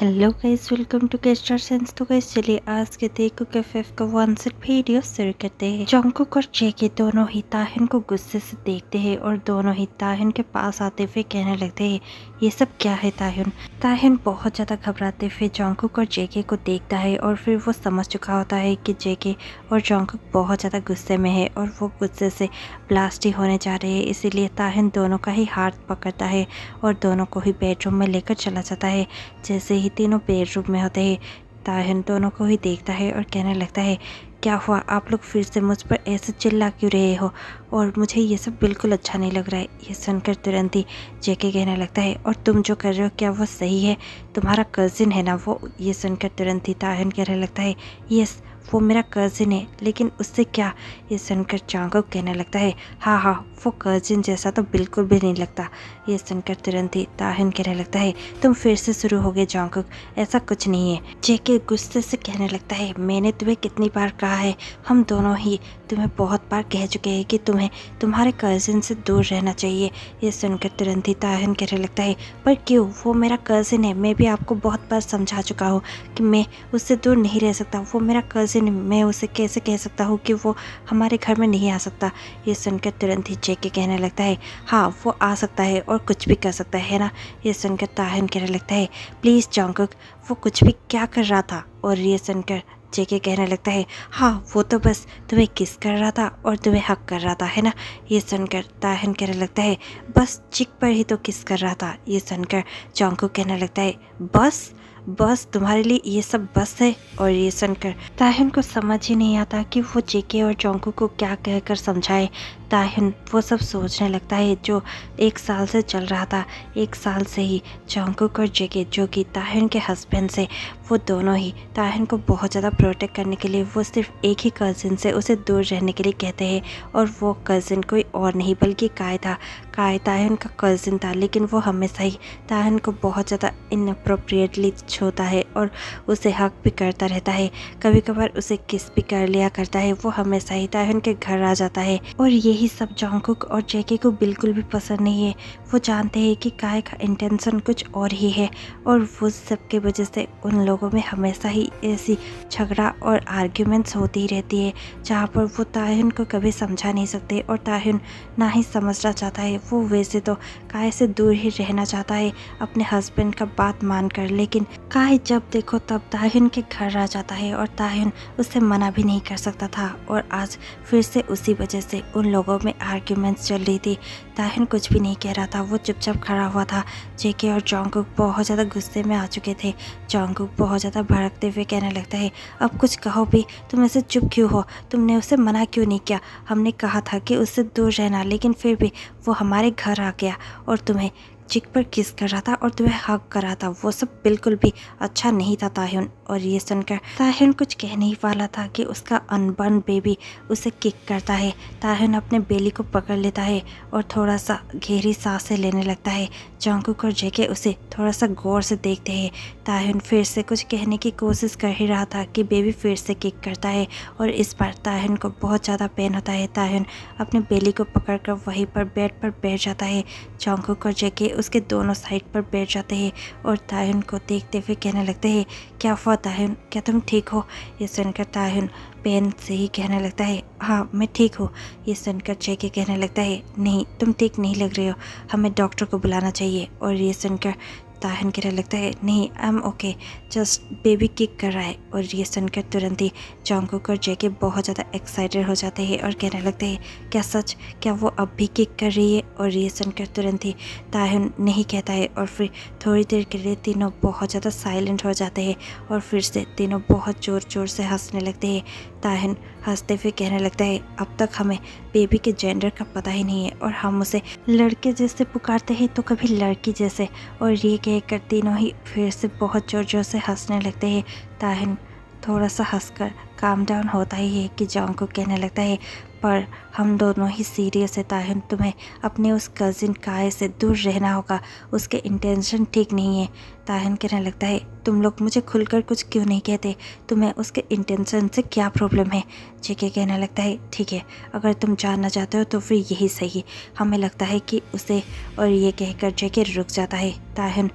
Hello guys, welcome to के star sense. तो guys चलिए आज के देखो कैफेफ का वन सेट वीडियो शुरू करते हैं। जंगकुक और जेके दोनों ही ताहिन को गुस्से से देखते हैं और दोनों ही ताहिन के पास आते हुए कहने लगते हैं, ये सब क्या है ताहिन। ताहिन बहुत ज्यादा घबराते हुए जंगकुक और जेके को देखता है और फिर वो समझ चुका होता है कि जेके और जंगकुक बहुत ज्यादा गुस्से में है और वो गुस्से से ब्लास्ट ही होने जा रहे हैं। इसीलिए ताहिन दोनों का ही हाथ पकड़ता है और दोनों को ही बेडरूम में लेकर चला जाता है। जैसे ही तीनों बेडरूम में होते हैं, ताहिन दोनों को ही देखता है और कहने लगता है, क्या हुआ, आप लोग फिर से मुझ पर ऐसे चिल्ला क्यों रहे हो, और मुझे ये सब बिल्कुल अच्छा नहीं लग रहा है। ये सुनकर तुरंत ही जेके कहने लगता है, और तुम जो कर रहे हो क्या वो सही है, तुम्हारा कजिन है ना वो। ये सुनकर तुरंत ही ताहिन कहने लगता है, यस वो मेरा कजिन है, लेकिन उससे क्या। ये सुनकर जंगकुक कहने लगता है, हाँ हाँ वो कजिन जैसा तो बिल्कुल भी नहीं लगता। ये सुनकर तुरंत ही ताहिन कहने लगता है, तुम फिर से शुरू हो गए जंगकुक, ऐसा कुछ नहीं है। जेके गुस्से से कहने लगता है, मैंने तुम्हें कितनी बार कहा है, हम दोनों ही तुम्हें बहुत बार कह चुके हैं कि तुम्हें तुम्हारे कजिन से दूर रहना चाहिए। ये सुनकर तुरंत ही ताहिन कहने लगता है, पर क्यों, वो मेरा कजिन है, मैं भी आपको बहुत बार समझा चुका हूँ कि मैं उससे दूर नहीं रह सकता। वो मेरा कजिन, मैं उसे कैसे कह सकता हूँ कि वो हमारे घर में नहीं आ सकता। ये सुनकर तुरंत ही जेके कहने लगता है, हाँ वो आ सकता है और कुछ भी कर सकता है ना। ये सुनकर ताहिन कहने लगता है, प्लीज़ जंगकुक, वो कुछ भी क्या कर रहा था। और ये सुनकर जेके कहने लगता है, हाँ वो तो बस तुम्हें किस कर रहा था और तुम्हें हक कर रहा था, है ना। ये सुनकर ताहिन कहने लगता है, बस चिक पर ही तो किस कर रहा था। ये सुनकर जंगकुक कहने लगता है, बस बस तुम्हारे लिए ये सब बस है। और ये सुनकर ताहिन को समझ ही नहीं आता कि वो जेके और जंगकुक को क्या कहकर समझाए। ताहिन वो सब सोचने लगता है जो 1 साल से चल रहा था। 1 साल से ही जंगकुक और जेके, जो कि ताहिन के हस्बैंड से, वो दोनों ही ताहिन को बहुत ज़्यादा प्रोटेक्ट करने के लिए वो सिर्फ एक ही कज़िन से उसे दूर रहने के लिए कहते हैं। और वो कज़िन कोई और नहीं बल्कि काय था। काय ताहिन का कज़िन था, लेकिन वो हमेशा ही ताहिन को बहुत ज़्यादा इनअप्रोप्रिएटली छूता है और उसे हक भी करता रहता है। कभी कभार उसे किस भी कर लिया करता है। वो हमेशा ही ताहिन के घर आ जाता है और यही सब जंगकुक और जेके को बिल्कुल भी पसंद नहीं है। वो जानते हैं कि काय का इंटेंशन कुछ और ही है और वो सब के वजह से उन लोगों में हमेशा ही ऐसी झगड़ा और आर्ग्यूमेंट्स होती ही रहती है, जहाँ पर वो ताहिन को कभी समझा नहीं सकते और ताहिन ना ही समझना चाहता है। वो वैसे तो काय से दूर ही रहना चाहता है अपने हस्बैंड का बात मानकर, लेकिन काय जब देखो तब ताहिन के घर आ जाता है और ताहिन उससे मना भी नहीं कर सकता था। और आज फिर से उसी वजह से उन लोगों में आर्ग्यूमेंट्स चल रही थी। ताहिन कुछ भी नहीं कह रहा था, वो चुपचाप खड़ा हुआ था। जेके और जंगकुक बहुत ज़्यादा गुस्से में आ चुके थे। जंगकुक बहुत ज़्यादा भड़कते हुए कहने लगता है, अब कुछ कहो भी, तुम ऐसे चुप क्यों हो, तुमने उसे मना क्यों नहीं किया। हमने कहा था कि उससे दूर रहना, लेकिन फिर भी वो हमारे घर आ गया और तुम्हें चिक पर किस कर रहा था और तुम्हें हक कर रहा था। वो सब बिल्कुल भी अच्छा नहीं था ताहिन। और ये सुनकर ताहिन कुछ कहने ही वाला था कि उसका अनबर्न बेबी उसे किक करता है। ताहिन अपने बेली को पकड़ लेता है और थोड़ा सा गहरी सांसें लेने लगता है। जंगकुक और जेके उसे थोड़ा सा गौर से देखते हैं। ताहिन फिर से कुछ कहने की कोशिश कर ही रहा था कि बेबी फिर से किक करता है और इस बार ताहिन को बहुत ज़्यादा पेन होता है। ताहिन अपने बेली को पकड़कर वहीं पर बेड पर बैठ जाता है। जंगकुक और जेके उसके दोनों साइड पर बैठ जाते हैं और ताहिन को देखते हुए कहने लगते हैं, क्या हुआ ताहिन, क्या तुम ठीक हो। ये सुनकर ताहिन पेन से ही कहने लगता है, हाँ मैं ठीक हूँ। ये सुनकर जेके कहने लगता है, नहीं तुम ठीक नहीं लग रहे हो, हमें डॉक्टर को बुलाना चाहिए। और ये सुनकर ताहिन कहने लगता है, नहीं I am okay, just baby kick कर रहा है। और ये सुनकर तुरंत ही जंगकुक और जेके बहुत ज़्यादा एक्साइटेड हो जाते हैं और कहने लगते हैं, क्या सच, क्या वो अब भी किक कर रही है। और ये सुनकर तुरंत ही ताहिन नहीं कहता है और फिर थोड़ी देर के लिए तीनों बहुत ज़्यादा साइलेंट हो जाते हैं और फिर से तीनों बहुत ज़ोर ज़ोर से हंसने लगते हैं। ताहिन हंसते हुए कहने लगता है, अब तक हमें बेबी के जेंडर का पता ही नहीं है और हम उसे लड़के जैसे पुकारते हैं तो कभी लड़की जैसे। और ये कहकर तीनों ही फिर से बहुत ज़ोर ज़ोर से हंसने लगते हैं। ताहिन थोड़ा सा हंसकर काम डाउन होता ही है कि जंगकुक कहने लगता है, पर हम दोनों ही सीरियस है ताहिन, तुम्हें अपने उस कज़िन काय से दूर रहना होगा, उसके इंटेंशन ठीक नहीं है। ताहिन कहने लगता है, तुम लोग मुझे खुलकर कुछ क्यों नहीं कहते, तुम्हें उसके इंटेंशन से क्या प्रॉब्लम है। जेके कहने लगता है, ठीक है अगर तुम जानना चाहते हो तो फिर यही सही, हमें लगता है कि उसे। और ये कहकर जेके रुक जाता है। ताहिन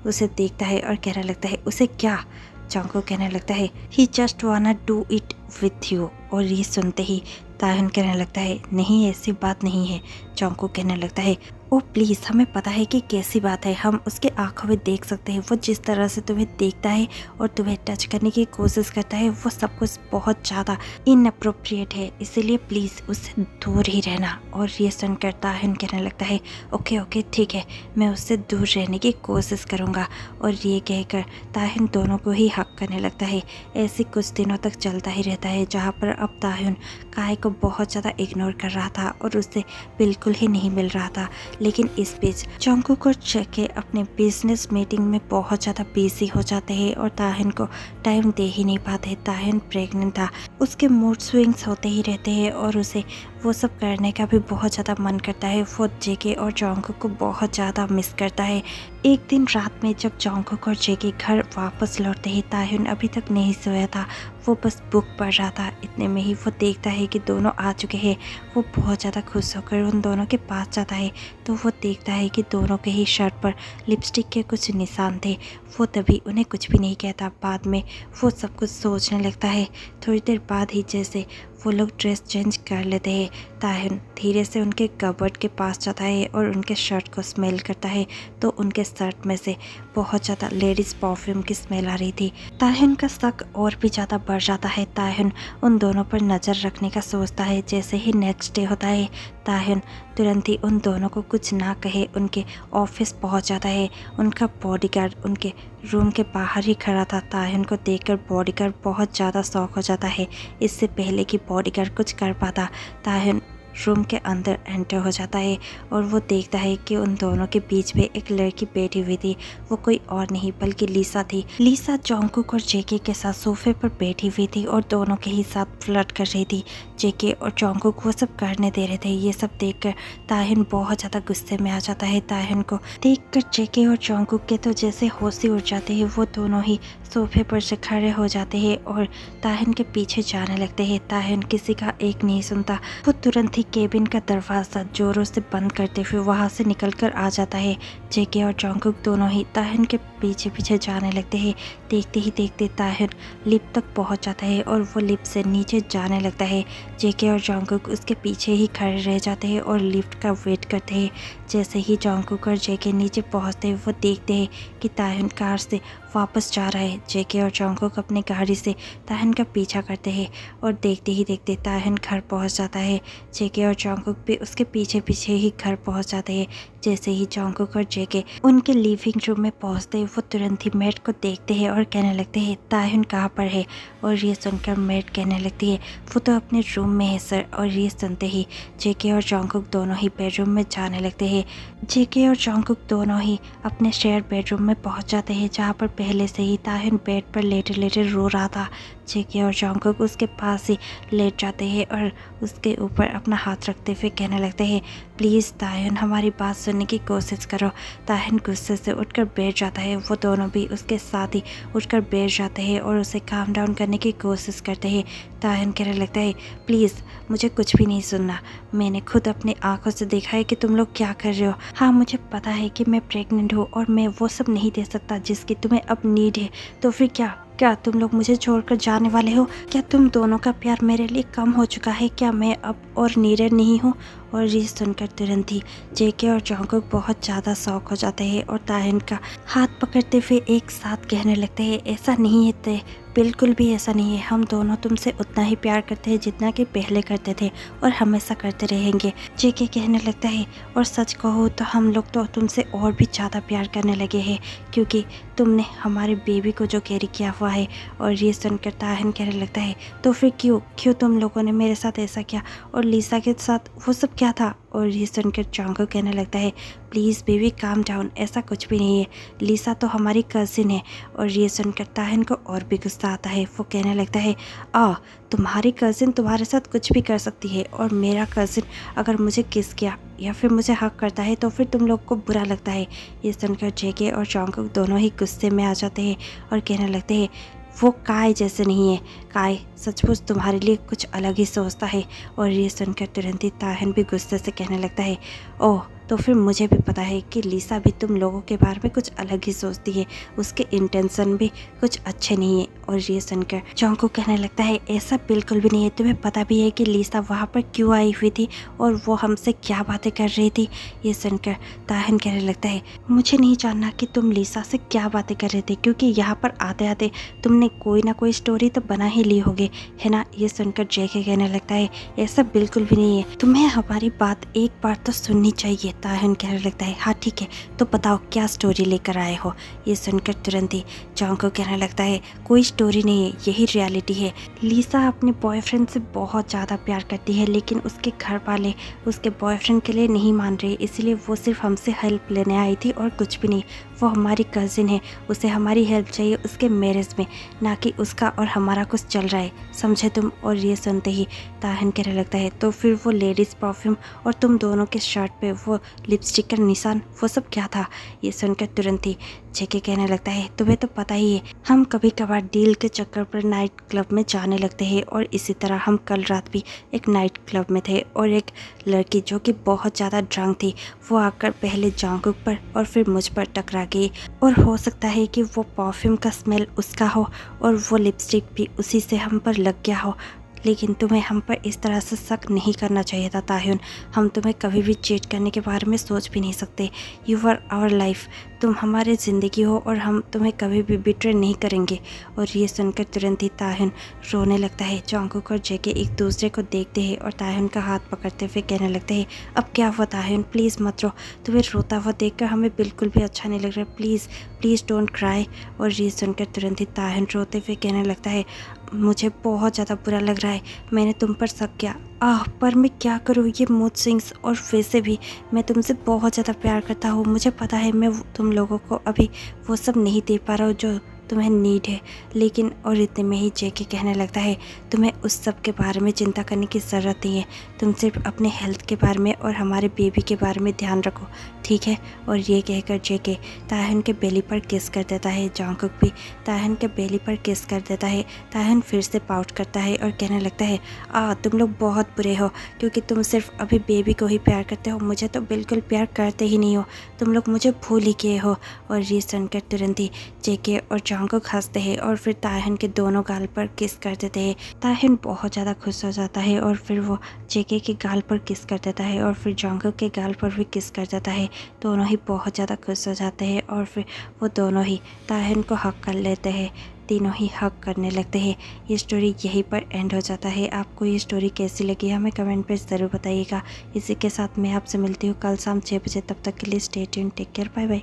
उसे देखता है और कहने लगता है उसे क्या। जंगकुक कहने लगता है ही जस्ट वाना डू इट विथ यू। और ये सुनते ही ताहन कहने लगता है नहीं ऐसी बात नहीं है। जंगकुक कहने लगता है ओ प्लीज़, हमें पता है कि कैसी बात है, हम उसके आंखों में देख सकते हैं। वो जिस तरह से तुम्हें देखता है और तुम्हें टच करने की कोशिश करता है वो सब कुछ बहुत ज़्यादा इनअप्रोप्रिएट है, इसीलिए प्लीज़ उससे दूर ही रहना। और ये सुनकर ताहन कहने लगता है ओके ओके ठीक है, मैं उससे दूर रहने की कोशिश करूँगा। और ये कहकर ताहन दोनों को ही हक करने लगता है। ऐसे कुछ दिनों तक चलता ही रहता है जहाँ पर अब ताहन काय को बहुत ज़्यादा इग्नोर कर रहा था और उससे बिल्कुल ही नहीं मिल रहा था। लेकिन इस बीच जंगकुक और जेके अपने बिजनेस मीटिंग में बहुत ज़्यादा बिजी हो जाते हैं और ताहन को टाइम दे ही नहीं पाते। ताहन प्रेग्नेंट था, उसके मूड स्विंग्स होते ही रहते हैं और उसे वो सब करने का भी बहुत ज़्यादा मन करता है। वो जेके और जंगकुक को बहुत ज़्यादा मिस करता है। एक दिन रात में जब जंगकुक और जेके घर वापस लौटते ही ताहन अभी तक नहीं सोया था, वो बस बुक पढ़ रहा था। इतने में ही वो देखता है कि दोनों आ चुके हैं। वो बहुत ज़्यादा खुश होकर उन दोनों के पास जाता है तो वो देखता है कि दोनों के ही शर्ट पर लिपस्टिक के कुछ निशान थे। वो तभी उन्हें कुछ भी नहीं कहता। बाद में वो सब कुछ सोचने लगता है। थोड़ी देर बाद ही जैसे वो लोग ड्रेस चेंज कर लेते हैं, ताहन धीरे से उनके कबर्ड के पास जाता है और उनके शर्ट को स्मेल करता है तो उनके शर्ट में से बहुत ज़्यादा लेडीज़ परफ्यूम की स्मेल आ रही थी। ताहन का शक और भी ज़्यादा बढ़ जाता है। ताहन उन दोनों पर नज़र रखने का सोचता है। जैसे ही नेक्स्ट डे होता है ताहन तुरंत ही उन दोनों को कुछ ना कहे उनके ऑफिस पहुंच जाता है। उनका बॉडीगार्ड उनके रूम के बाहर ही खड़ा था। ताहन को देखकर बॉडीगार्ड बहुत ज़्यादा शॉक हो जाता है। इससे पहले कि बॉडीगार्ड कुछ कर पाता ताहन रूम के अंदर एंटर हो जाता है और वो देखता है कि उन दोनों के बीच में एक लड़की बैठी हुई थी। वो कोई और नहीं बल्कि लीसा थी। लीसा जंगकुक और जेके के साथ सोफे पर बैठी हुई थी और दोनों के ही साथ फ्लर्ट कर रही थी। जेके और जंगकुक वो सब करने दे रहे थे। ये सब देखकर ताहन बहुत ज़्यादा गुस्से में आ जाता है। ताहन को देखकर जेके और जंगकुक के तो जैसे होश ही उड़ जाते हैं। वो दोनों ही सोफे पर से खड़े हो जाते हैं और ताहन के पीछे जाने लगते हैं। ताहन किसी का एक नहीं सुनता। वो तुरंत ही केबिन का दरवाज़ा जोरों से बंद करते हुए वहाँ से निकलकर आ जाता है। जेके और जंगकुक दोनों ही ताहन के पीछे पीछे जाने लगते हैं। देखते ही देखते ताहन लिफ्ट तक पहुँच जाता है और वो लिफ्ट से नीचे जाने लगता है। जेके और जंगकुक उसके पीछे ही खड़े रह जाते हैं और लिफ्ट का वेट करते हैं। जैसे ही जंगकुक और जेके नीचे पहुँचते हैं वो देखते हैं कि ताहन कार से वापस जा रहा है। जेके और जंगकुक अपनी गाड़ी से ताहन का पीछा करते हैं और देखते ही देखते ताहन घर पहुंच जाता है। जेके और जंगकुक भी उसके पीछे पीछे ही घर पहुंच जाते हैं। जैसे ही जंगकुक और जेके उनके लिविंग रूम में पहुंचते हैं वो तुरंत ही मेट को देखते हैं और कहने लगते हैं ताहन कहाँ पर है। और ये सुनकर मेट कहने लगती है वो तो अपने रूम में है सर। और ये सुनते ही जेके और जंगकुक दोनों ही बेडरूम में जाने लगते हैं। जेके और जंगकुक दोनों ही अपने शेयर बेडरूम में पहुंच जाते हैं जहाँ पर पहले से ही ताहन बेड पर लेटे लेटे रो रहा था। जेके और जंगकुक उसके पास ही लेट जाते हैं और उसके ऊपर अपना हाथ रखते हुए कहने लगते हैं प्लीज़ ताहन हमारी बात सुनने की कोशिश करो। ताहन गुस्से से उठकर बैठ जाता है। वो दोनों भी उसके साथ ही उठकर बैठ जाते हैं और उसे काम डाउन करने की कोशिश करते हैं। ताहन कहने लगता है प्लीज़ मुझे कुछ भी नहीं सुनना, मैंने खुद अपनी आंखों से देखा है कि तुम लोग क्या कर रहे हो। हाँ मुझे पता है कि मैं प्रेग्नेंट हूँ और मैं वो सब नहीं दे सकता जिसकी तुम्हें अब नीड है। तो फिर क्या तुम लोग मुझे छोड़कर जाने वाले हो? क्या तुम दोनों का प्यार मेरे लिए कम हो चुका है? क्या मैं अब और नीडेड नहीं हूँ? और ये सुनकर तुरंत ही जेके और जंगकुक बहुत ज़्यादा शौक हो जाते हैं और ताहन का हाथ पकड़ते हुए एक साथ कहने लगते हैं ऐसा नहीं है ते, बिल्कुल भी ऐसा नहीं है। हम दोनों तुमसे उतना ही प्यार करते हैं जितना कि पहले करते थे और हमेशा करते रहेंगे। जेके कहने लगता है और सच कहो तो हम लोग तो तुमसे और भी ज़्यादा प्यार करने लगे हैं क्योंकि तुमने हमारे बेबी को जो कैरी किया हुआ है। और ये सुनकर ताहन कहने लगता है तो फिर क्यों तुम लोगों ने मेरे साथ ऐसा किया और लीसा के साथ वो सब क्या था? और ये सुनकर जंगकुक कहने लगता है प्लीज़ बेबी काम डाउन, ऐसा कुछ भी नहीं है, लीसा तो हमारी कज़िन है। और ये सुनकर ताहन को और भी गुस्सा आता है। वो कहने लगता है तुम्हारी कज़िन तुम्हारे साथ कुछ भी कर सकती है और मेरा कज़िन अगर मुझे किस किया या फिर मुझे हक करता है तो फिर तुम लोग को बुरा लगता है। ये सुनकर जेके और जंगकुक दोनों ही गुस्से में आ जाते हैं और कहने लगते हैं वो काय जैसे नहीं है, काय सचमुच तुम्हारे लिए कुछ अलग ही सोचता है। और ये सुनकर तुरंत ही ताहन भी गुस्से से कहने लगता है ओह तो फिर मुझे भी पता है कि लिसा भी तुम लोगों के बारे में कुछ अलग ही सोचती है, उसके इंटेंशन भी कुछ अच्छे नहीं है। और ये सुनकर जंगकुक कहने लगता है ऐसा बिल्कुल भी नहीं है, तुम्हें पता भी है कि लिसा वहाँ पर क्यों आई हुई थी और वो हमसे क्या बातें कर रही थी। ये सुनकर ताहन कहने लगता है मुझे नहीं जानना कि तुम लिसा से क्या बातें कर रहे थे, क्योंकि यहाँ पर आते आते तुमने कोई ना कोई स्टोरी तो बना ही ली होगी, है ना। ये सुनकर जेके कहने लगता है ऐसा बिल्कुल भी नहीं है, तुम्हें हमारी बात एक बार तो सुननी चाहिए। ताहन कहने लगता है हाँ ठीक है, तो बताओ क्या स्टोरी लेकर आए हो। ये सुनकर तुरंत ही जंगकुक कहने लगता है कोई स्टोरी नहीं है, यही रियलिटी है। लिसा अपने बॉयफ्रेंड से बहुत ज़्यादा प्यार करती है, लेकिन उसके घर वाले उसके बॉयफ्रेंड के लिए नहीं मान रहे, इसलिए वो सिर्फ हमसे हेल्प लेने आई थी और कुछ भी नहीं। वो हमारी कज़िन है, उसे हमारी हेल्प चाहिए उसके मैरिज में, ना कि उसका और हमारा कुछ चल रहा है, समझे तुम। और ये सुनते ही ताहन कहने लगता है तो फिर वो लेडीज़ परफ्यूम और तुम दोनों के शर्ट पे वो लिपस्टिक का निशान, वो सब क्या था। ये सुनकर तुरंत ही जेके कहने लगता है तुम्हें तो पता ही है, हम कभी कभार डील के चक्कर पर नाइट क्लब में जाने लगते हैं, और इसी तरह हम कल रात भी एक नाइट क्लब में थे और एक लड़की जो कि बहुत ज़्यादा ड्रंक थी वो आकर पहले जंगकुक पर और फिर मुझ पर टकरा गई, और हो सकता है कि वो परफ्यूम का स्मेल उसका हो और वो लिपस्टिक भी उसी से हम पर लग गया हो। लेकिन तुम्हें हम पर इस तरह से शक नहीं करना चाहिए था ताह्युन, हम तुम्हें कभी भी चीट करने के बारे में सोच भी नहीं सकते। यू आर आवर लाइफ, तुम हमारी ज़िंदगी हो और हम तुम्हें कभी भी बिट्रे नहीं करेंगे। और ये सुनकर तुरंत ही ताह्युन रोने लगता है। जंगकुक और जेके एक दूसरे को देखते हैं और ताह्युन का हाथ पकड़ते हुए कहने लगते हैं अब क्या हुआ ताह्युन, प्लीज़ मत रो, तुम्हें रोता हुआ देखकर हमें बिल्कुल भी अच्छा नहीं लग रहा, प्लीज़ प्लीज़ डोंट क्राई। और ये सुनकर तुरंत ही ताह्युन रोते हुए कहने लगता है मुझे बहुत ज़्यादा बुरा लग रहा है, मैंने तुम पर शक किया, पर मैं क्या करूँ, ये मूड स्विंग्स, और वैसे भी मैं तुमसे बहुत ज़्यादा प्यार करता हूँ, मुझे पता है मैं तुम लोगों को अभी वो सब नहीं दे पा रहा हूँ जो तुम्हें नीड है। लेकिन और इतने में ही जेके कहने लगता है तुम्हें उस सब के बारे में चिंता करने की ज़रूरत नहीं है, तुम सिर्फ अपने हेल्थ के बारे में और हमारे बेबी के बारे में ध्यान रखो, ठीक है। और ये कहकर जेके ताह्युन के बेली पर किस कर देता है, जंगकुक भी ताह्युन के बेली पर किस कर देता है। ताह्युन फिर से पाउट करता है और कहने लगता है तुम लोग बहुत बुरे हो, क्योंकि तुम सिर्फ अभी बेबी को ही प्यार करते हो, मुझे तो बिल्कुल प्यार करते ही नहीं हो, तुम लोग मुझे भूल ही गए हो। और ये सुनकर तुरंत ही जेके और जंगकुक हंसते हैं और फिर ताह्युन के दोनों गाल पर किस कर देते हैं। ताह्युन बहुत ज़्यादा खुश हो जाता है और फिर वो जेके के गाल पर किस कर देता है और फिर जंगकुक के गाल पर भी किस कर देता है। दोनों ही बहुत ज़्यादा खुश हो जाते हैं और फिर वो दोनों ही ताह्युन को हक कर लेते हैं, तीनों ही हक करने लगते हैं। ये स्टोरी यहीं पर एंड हो जाता है। आपको ये स्टोरी कैसी लगी हमें कमेंट पर ज़रूर बताइएगा। इसी के साथ मैं आपसे मिलती हूँ कल शाम 6 बजे, तब तक के लिए stay tuned, take care, bye bye.